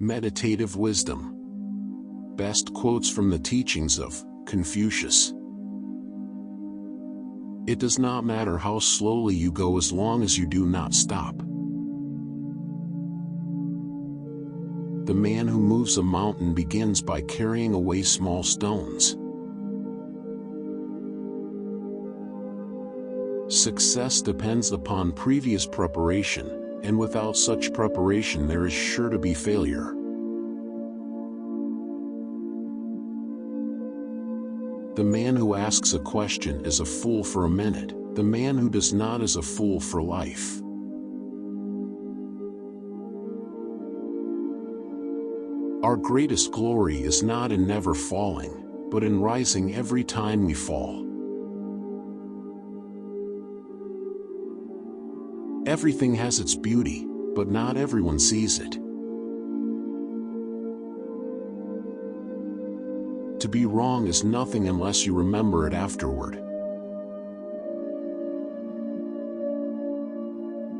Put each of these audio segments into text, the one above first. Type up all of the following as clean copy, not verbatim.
Meditative wisdom. Best quotes from the teachings of Confucius. It does not matter how slowly you go as long as you do not stop. The man who moves a mountain begins by carrying away small stones. Success depends upon previous preparation, and without such preparation there is sure to be failure. The man who asks a question is a fool for a minute. The man who does not is a fool for life. Our greatest glory is not in never falling, but in rising every time we fall. Everything has its beauty, but not everyone sees it. To be wrong is nothing unless you remember it afterward.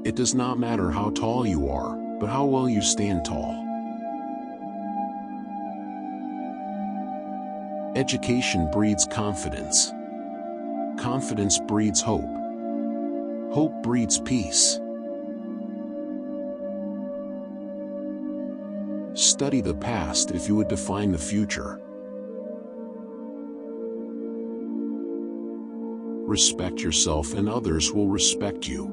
It does not matter how tall you are, but how well you stand tall. Education breeds confidence. Confidence breeds hope. Hope breeds peace. Study the past if you would define the future. Respect yourself and others will respect you.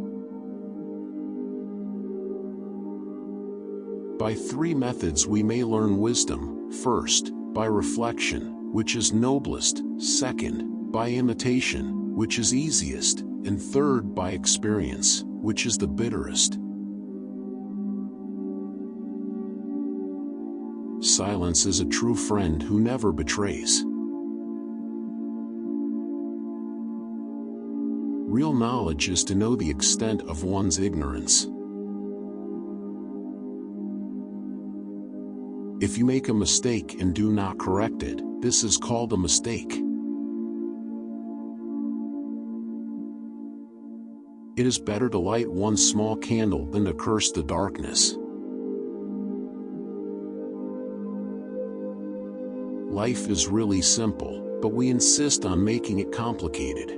By 3 methods we may learn wisdom. First, by reflection, which is noblest. Second, by imitation, which is easiest. And third, by experience, which is the bitterest. Silence is a true friend who never betrays. Real knowledge is to know the extent of one's ignorance. If you make a mistake and do not correct it, this is called a mistake. It is better to light one small candle than to curse the darkness. Life is really simple, but we insist on making it complicated.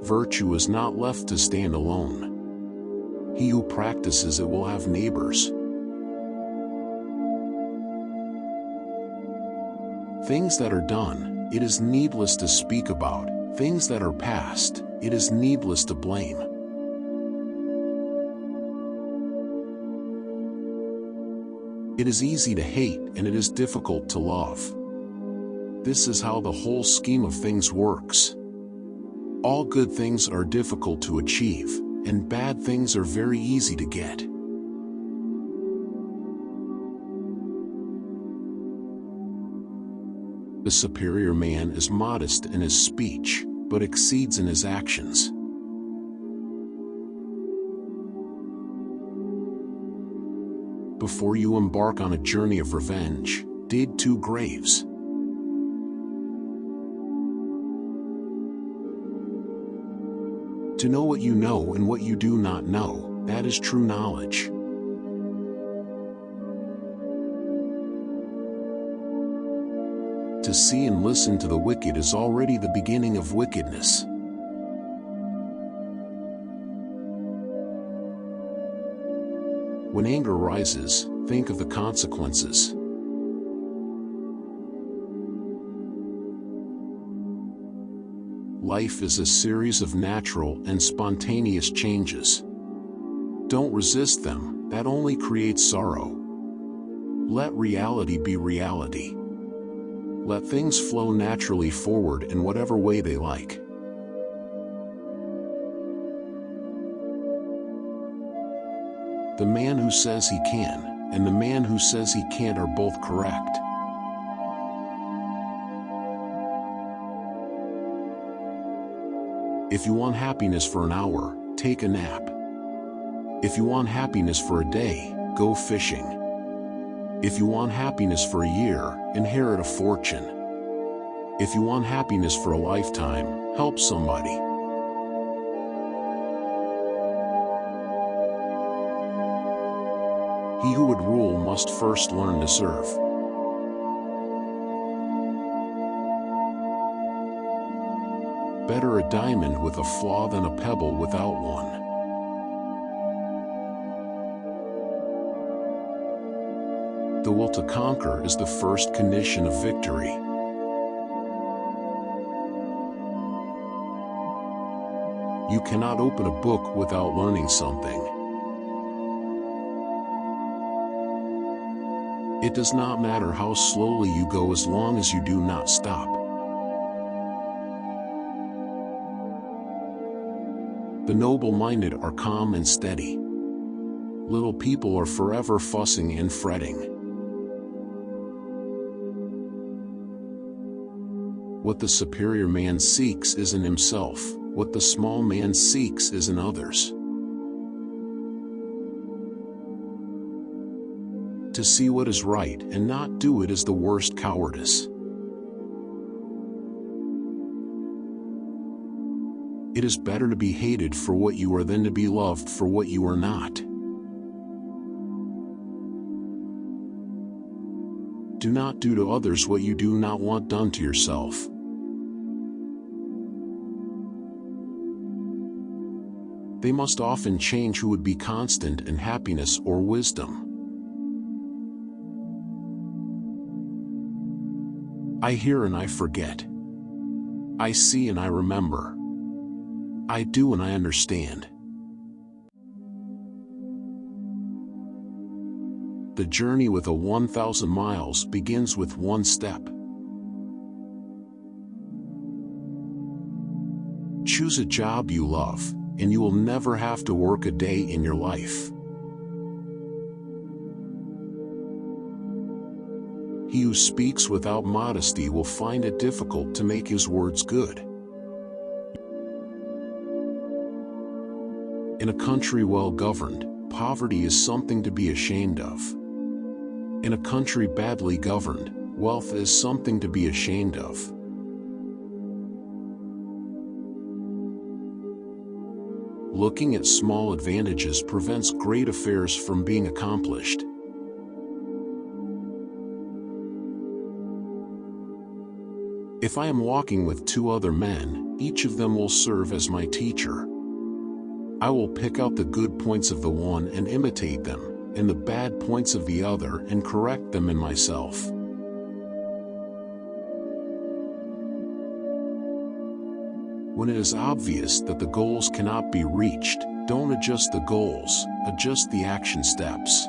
Virtue is not left to stand alone. He who practices it will have neighbors. Things that are done, it is needless to speak about. Things that are past, it is needless to blame. It is easy to hate and it is difficult to love. This is how the whole scheme of things works. All good things are difficult to achieve, and bad things are very easy to get. The superior man is modest in his speech, but exceeds in his actions. Before you embark on a journey of revenge, dig 2 graves. To know what you know and what you do not know, that is true knowledge. To see and listen to the wicked is already the beginning of wickedness. When anger rises, think of the consequences. Life is a series of natural and spontaneous changes. Don't resist them, that only creates sorrow. Let reality be reality. Let things flow naturally forward in whatever way they like. The man who says he can, and the man who says he can't are both correct. If you want happiness for an hour, take a nap. If you want happiness for a day, go fishing. If you want happiness for a year, inherit a fortune. If you want happiness for a lifetime, help somebody. He who would rule must first learn to serve. Better a diamond with a flaw than a pebble without one. The will to conquer is the first condition of victory. You cannot open a book without learning something. It does not matter how slowly you go as long as you do not stop. The noble-minded are calm and steady. Little people are forever fussing and fretting. What the superior man seeks is in himself, what the small man seeks is in others. To see what is right and not do it is the worst cowardice. It is better to be hated for what you are than to be loved for what you are not. Do not do to others what you do not want done to yourself. They must often change who would be constant in happiness or wisdom. I hear and I forget. I see and I remember. I do and I understand. The journey with a 1,000 miles begins with one step. Choose a job you love, and you will never have to work a day in your life. He who speaks without modesty will find it difficult to make his words good. In a country well governed, poverty is something to be ashamed of. In a country badly governed, wealth is something to be ashamed of. Looking at small advantages prevents great affairs from being accomplished. If I am walking with two other men, each of them will serve as my teacher. I will pick out the good points of the one and imitate them, and the bad points of the other and correct them in myself. When it is obvious that the goals cannot be reached, don't adjust the goals, adjust the action steps.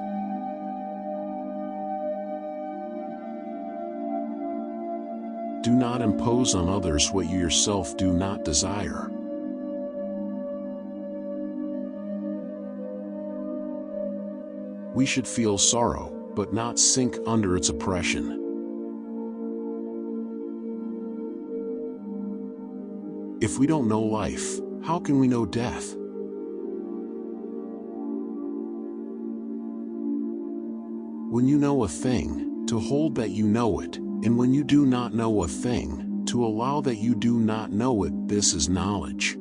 Do not impose on others what you yourself do not desire. We should feel sorrow, but not sink under its oppression. If we don't know life, how can we know death? When you know a thing, to hold that you know it, and when you do not know a thing, to allow that you do not know it, this is knowledge.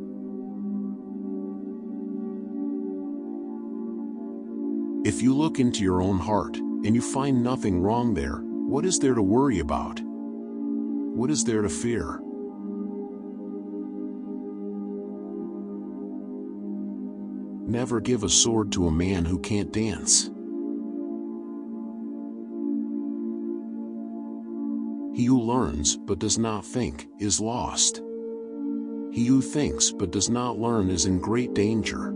If you look into your own heart, and you find nothing wrong there, what is there to worry about? What is there to fear? Never give a sword to a man who can't dance. He who learns but does not think is lost. He who thinks but does not learn is in great danger.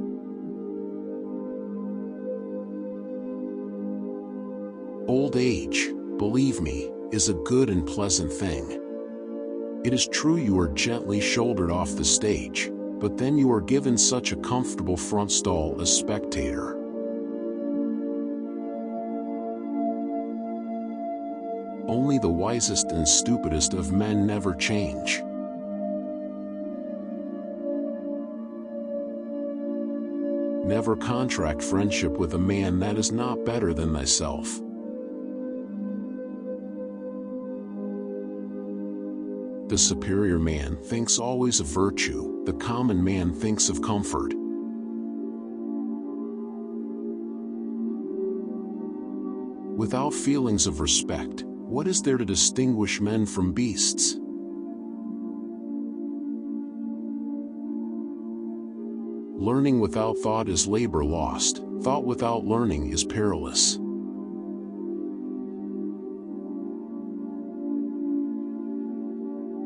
Old age, believe me, is a good and pleasant thing. It is true you are gently shouldered off the stage, but then you are given such a comfortable front stall as spectator. Only the wisest and stupidest of men never change. Never contract friendship with a man that is not better than thyself. The superior man thinks always of virtue, the common man thinks of comfort. Without feelings of respect, what is there to distinguish men from beasts? Learning without thought is labor lost. Thought without learning is perilous.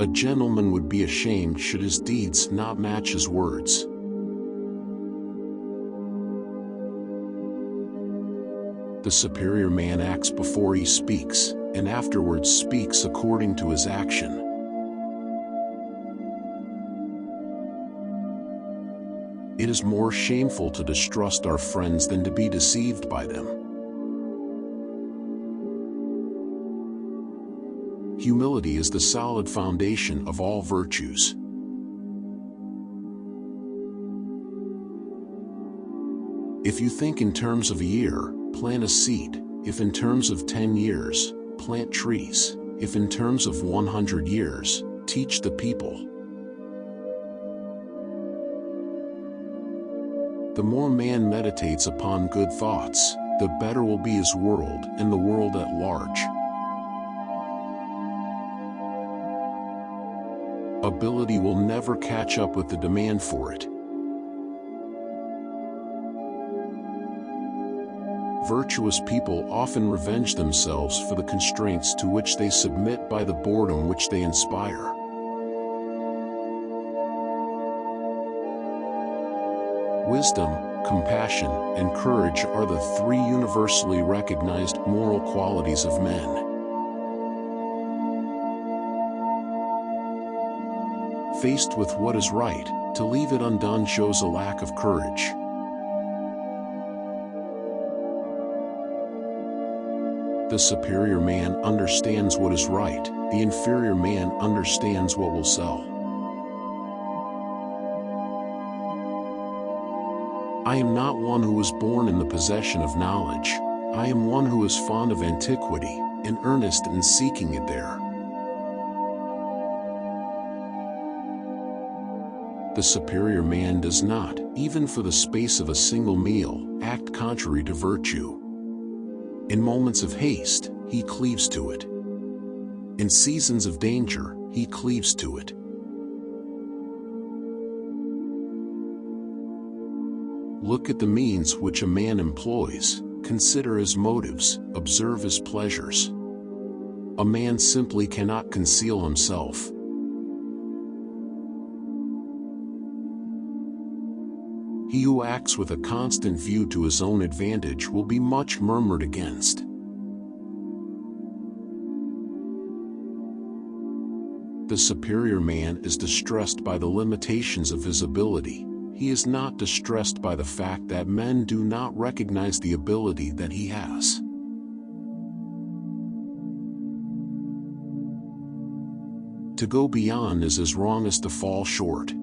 A gentleman would be ashamed should his deeds not match his words. The superior man acts before he speaks, and afterwards speaks according to his action. It is more shameful to distrust our friends than to be deceived by them. Humility is the solid foundation of all virtues. If you think in terms of a year, plant a seed. If in terms of 10 years, plant trees. If in terms of 100 years, teach the people. The more man meditates upon good thoughts, the better will be his world and the world at large. Ability will never catch up with the demand for it. Virtuous people often revenge themselves for the constraints to which they submit by the boredom which they inspire. Wisdom, compassion, and courage are the three universally recognized moral qualities of men. Faced with what is right, to leave it undone shows a lack of courage. The superior man understands what is right, the inferior man understands what will sell. I am not one who was born in the possession of knowledge. I am one who is fond of antiquity, and earnest in seeking it there. The superior man does not, even for the space of a single meal, act contrary to virtue. In moments of haste, he cleaves to it. In seasons of danger, he cleaves to it. Look at the means which a man employs, consider his motives, observe his pleasures. A man simply cannot conceal himself. He who acts with a constant view to his own advantage will be much murmured against. The superior man is distressed by the limitations of his ability. He is not distressed by the fact that men do not recognize the ability that he has. To go beyond is as wrong as to fall short.